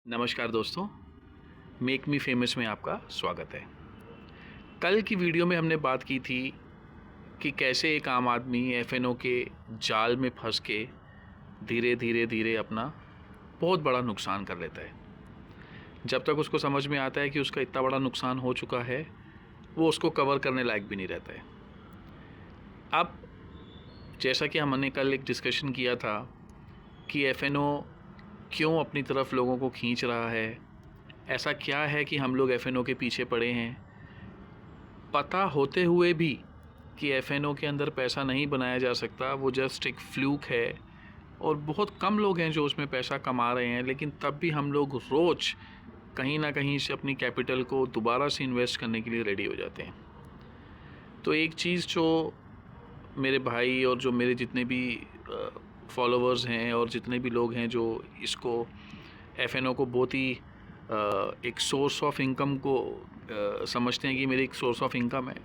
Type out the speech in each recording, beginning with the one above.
नमस्कार दोस्तों, make me famous में आपका स्वागत है। कल की वीडियो में हमने बात की थी कि कैसे एक आम आदमी एफएनओ के जाल में फंस के धीरे धीरे धीरे अपना बहुत बड़ा नुकसान कर लेता है। जब तक उसको समझ में आता है कि उसका इतना बड़ा नुकसान हो चुका है, वो उसको कवर करने लायक भी नहीं रहता है। अब जैसा कि हमने कल एक डिस्कशन किया था कि एफएनओ क्यों अपनी तरफ लोगों को खींच रहा है, ऐसा क्या है कि हम लोग एफएनओ के पीछे पड़े हैं, पता होते हुए भी कि एफएनओ के अंदर पैसा नहीं बनाया जा सकता, वो जस्ट एक फ्लूक है और बहुत कम लोग हैं जो उसमें पैसा कमा रहे हैं। लेकिन तब भी हम लोग रोज़ कहीं ना कहीं से अपनी कैपिटल को दोबारा से इन्वेस्ट करने के लिए रेडी हो जाते हैं। तो एक चीज़ जो मेरे भाई और जो मेरे जितने भी फॉलोअर्स हैं और जितने भी लोग हैं जो इसको एफएनओ को बहुत ही एक सोर्स ऑफ इनकम को समझते हैं कि मेरी एक सोर्स ऑफ इनकम है,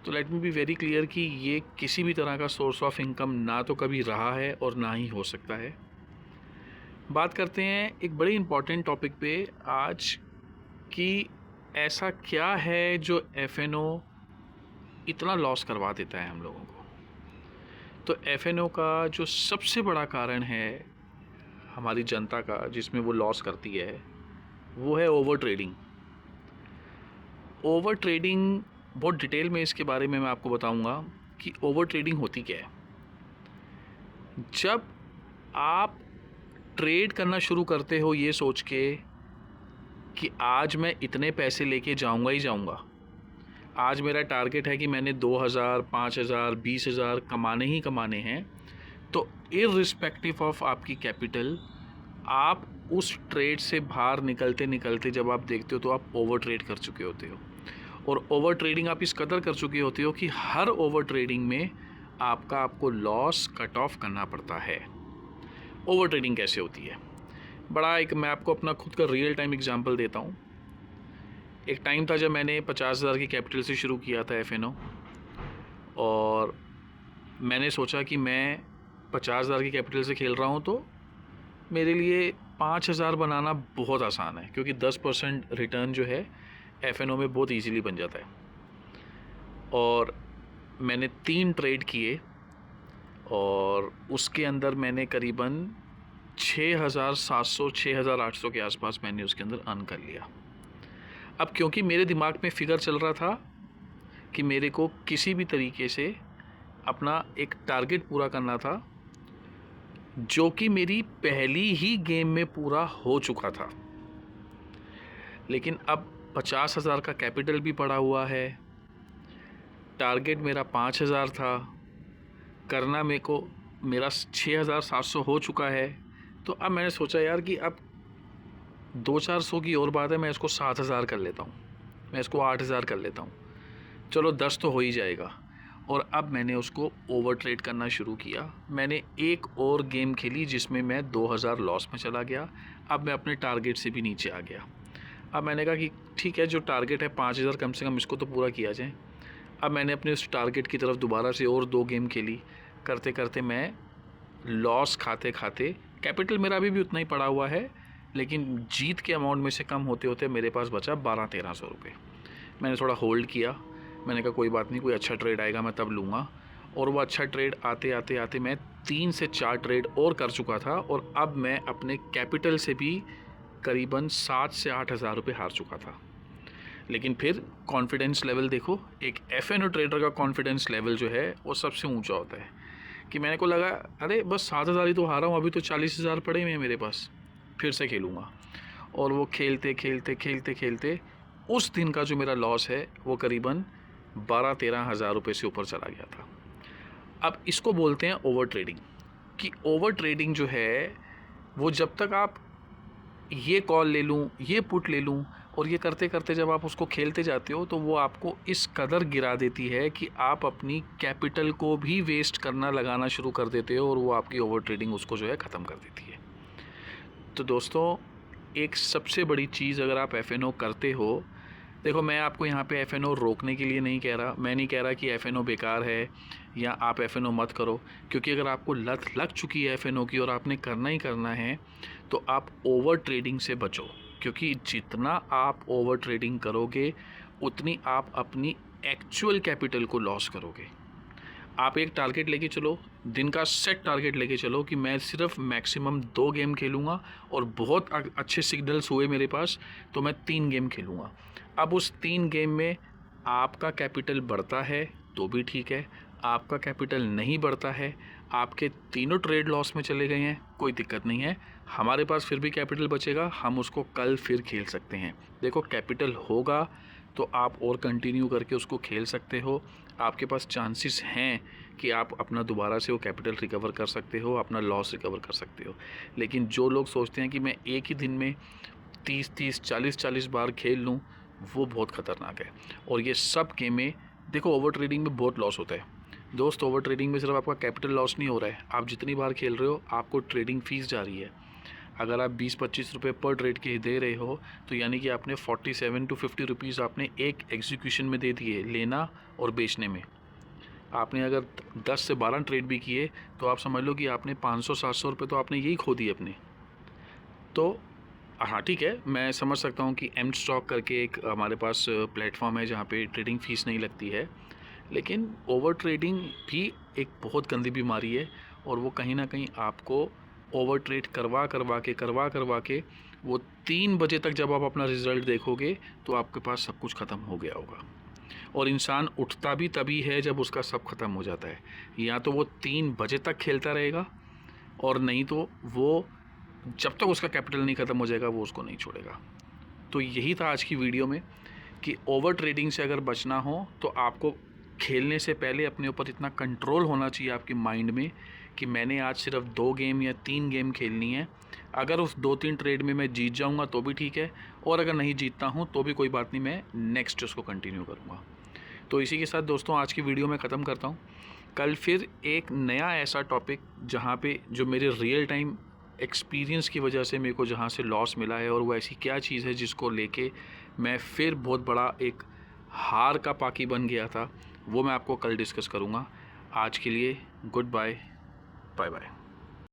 तो let me be very clear कि ये किसी भी तरह का सोर्स ऑफ इनकम ना तो कभी रहा है और ना ही हो सकता है। बात करते हैं एक बड़ी इम्पॉर्टेंट टॉपिक पे आज कि ऐसा क्या है जो एफएनओ इतना लॉस करवा देता है हम लोगों को। तो एफएनओ का जो सबसे बड़ा कारण है हमारी जनता का जिसमें वो लॉस करती है, वो है ओवर ट्रेडिंग। ओवर ट्रेडिंग बहुत डिटेल में इसके बारे में मैं आपको बताऊंगा कि ओवर ट्रेडिंग होती क्या है। जब आप ट्रेड करना शुरू करते हो ये सोच के कि आज मैं इतने पैसे लेके जाऊंगा ही जाऊंगा, आज मेरा टारगेट है कि मैंने 2000, 5000, 20,000 कमाने ही कमाने हैं, तो इर्रिस्पेक्टिव ऑफ आपकी कैपिटल आप उस ट्रेड से बाहर निकलते निकलते जब आप देखते हो तो आप ओवर ट्रेड कर चुके होते हो। और ओवर ट्रेडिंग आप इस कदर कर चुके होते हो कि हर ओवर ट्रेडिंग में आपको लॉस कट ऑफ करना पड़ता है। ओवर ट्रेडिंग कैसे होती है, मैं आपको अपना खुद का रियल टाइम एग्जांपल देता हूँ। एक टाइम था जब मैंने 50,000 की कैपिटल से शुरू किया था एफएनओ, और मैंने सोचा कि मैं 50,000 की कैपिटल से खेल रहा हूँ तो मेरे लिए 5,000 बनाना बहुत आसान है, क्योंकि 10% रिटर्न जो है एफएनओ में बहुत इजीली बन जाता है। और मैंने 3 ट्रेड किए और उसके अंदर मैंने करीबन 6,700 6,800 के आसपास मैंने उसके अंदर अर्न कर लिया। अब क्योंकि मेरे दिमाग में फिगर चल रहा था कि मेरे को किसी भी तरीके से अपना एक टारगेट पूरा करना था, जो कि मेरी पहली ही गेम में पूरा हो चुका था। लेकिन अब 50,000 का कैपिटल भी पड़ा हुआ है, टारगेट मेरा 5,000 था, करना मेरा 6,700 हो चुका है। तो अब मैंने सोचा यार कि अब 200-400 की और बात है, मैं इसको 7,000 कर लेता हूँ, मैं इसको 8,000 कर लेता हूँ, चलो 10 तो हो ही जाएगा। और अब मैंने उसको ओवर ट्रेड करना शुरू किया। मैंने एक और गेम खेली जिसमें मैं 2,000 लॉस में चला गया। अब मैं अपने टारगेट से भी नीचे आ गया। अब मैंने कहा कि ठीक है, जो टारगेट है 5,000 कम से कम इसको तो पूरा किया जाए। अब मैंने अपने उस टारगेट की तरफ दोबारा से और 2 गेम खेली। करते करते मैं लॉस खाते खाते, कैपिटल मेरा अभी भी उतना ही पड़ा हुआ है, लेकिन जीत के अमाउंट में से कम होते होते मेरे पास बचा 1200-1300 रुपये। मैंने थोड़ा होल्ड किया, मैंने कहा कोई बात नहीं, कोई अच्छा ट्रेड आएगा मैं तब लूँगा। और वो अच्छा ट्रेड आते आते आते मैं 3 से 4 ट्रेड और कर चुका था, और अब मैं अपने कैपिटल से भी करीबन 7 से 8,000 रुपये हार चुका था। लेकिन फिर कॉन्फिडेंस लेवल देखो, एक एफएनओ ट्रेडर का कॉन्फिडेंस लेवल जो है वो सबसे ऊंचा होता है कि मैंने को लगा अरे बस 7,000 ही तो हारा हूँ, अभी तो 40,000 पड़े हुए हैं मेरे पास, फिर से खेलूँगा। और वो खेलते खेलते खेलते खेलते उस दिन का जो मेरा लॉस है वो करीबन 12-13 हज़ार रुपये से ऊपर चला गया था। अब इसको बोलते हैं ओवर ट्रेडिंग। कि ओवर ट्रेडिंग जो है वो जब तक आप ये कॉल ले लूँ, ये पुट ले लूँ, और ये करते करते जब आप उसको खेलते जाते हो तो वो आपको इस कदर गिरा देती है कि आप अपनी कैपिटल को भी वेस्ट करना लगाना शुरू कर देते हो, और वो आपकी ओवर ट्रेडिंग उसको जो है ख़त्म कर देती है। तो दोस्तों, एक सबसे बड़ी चीज़ अगर आप एफएनओ करते हो देखो, मैं आपको यहाँ पे FNO रोकने के लिए नहीं कह रहा। मैं नहीं कह रहा कि FNO बेकार है या आप FNO मत करो, क्योंकि अगर आपको लत लग चुकी है FNO की और आपने करना ही करना है तो आप ओवर ट्रेडिंग से बचो, क्योंकि जितना आप ओवर ट्रेडिंग करोगे उतनी आप अपनी एक्चुअल कैपिटल को लॉस करोगे। आप एक टारगेट लेके चलो, दिन का सेट टारगेट लेके चलो कि मैं सिर्फ मैक्सिमम 2 गेम खेलूँगा और बहुत अच्छे सिग्नल्स हुए मेरे पास तो मैं 3 गेम खेलूँगा। अब उस 3 गेम में आपका कैपिटल बढ़ता है तो भी ठीक है, आपका कैपिटल नहीं बढ़ता है, आपके तीनों ट्रेड लॉस में चले गए हैं, कोई दिक्कत नहीं है, हमारे पास फिर भी कैपिटल बचेगा, हम उसको कल फिर खेल सकते हैं। देखो, कैपिटल होगा तो आप और कंटिन्यू करके उसको खेल सकते हो। आपके पास चांसेस हैं कि आप अपना दोबारा से वो कैपिटल रिकवर कर सकते हो, अपना लॉस रिकवर कर सकते हो। लेकिन जो लोग सोचते हैं कि मैं एक ही दिन में 30-30, 40-40 बार खेल लूँ, वो बहुत ख़तरनाक है। और ये सब गेमें, देखो, ओवर ट्रेडिंग में बहुत लॉस होता है दोस्त। ओवर ट्रेडिंग में सिर्फ आपका कैपिटल लॉस नहीं हो रहा है, आप जितनी बार खेल रहे हो आपको ट्रेडिंग फ़ीस जा रही है। अगर आप 20-25 रुपये पर ट्रेड के दे रहे हो तो यानी कि आपने 47 to 50 रुपीज़ आपने एक एग्जीक्यूशन में दे दिए, लेना और बेचने में। आपने अगर 10 से 12 ट्रेड भी किए तो आप समझ लो कि आपने 500-700 रुपये तो आपने यही खो दिए अपने। तो हाँ, ठीक है, मैं समझ सकता हूँ कि एम स्टॉक करके एक हमारे पास प्लेटफॉर्म है जहाँ पे ट्रेडिंग फ़ीस नहीं लगती है, लेकिन ओवर ट्रेडिंग भी एक बहुत गंदी बीमारी है और वो कहीं ना कहीं आपको ओवर ट्रेड करवा करवा के वो 3 बजे तक जब आप अपना रिज़ल्ट देखोगे तो आपके पास सब कुछ ख़त्म हो गया होगा। और इंसान उठता भी तभी है जब उसका सब ख़त्म हो जाता है। या तो वो 3 बजे तक खेलता रहेगा और नहीं तो वो जब तक उसका कैपिटल नहीं ख़त्म हो जाएगा वो उसको नहीं छोड़ेगा। तो यही था आज की वीडियो में कि ओवर ट्रेडिंग से अगर बचना हो तो आपको खेलने से पहले अपने ऊपर इतना कंट्रोल होना चाहिए आपके माइंड में कि मैंने आज सिर्फ 2 गेम या 3 गेम खेलनी है। अगर उस 2-3 ट्रेड में मैं जीत जाऊंगा तो भी ठीक है, और अगर नहीं जीतता हूं तो भी कोई बात नहीं, मैं नेक्स्ट उसको कंटिन्यू करूंगा। तो इसी के साथ दोस्तों आज की वीडियो मैं ख़त्म करता हूं। कल फिर एक नया ऐसा टॉपिक जहां पे जो मेरे रियल टाइम एक्सपीरियंस की वजह से मेरे को जहाँ से लॉस मिला है और वो ऐसी क्या चीज़ है जिसको लेके मैं फिर बहुत बड़ा एक हार का पाकी बन गया था, वो मैं आपको कल डिस्कस करूँगा। आज के लिए गुड बाय, बाय बाय।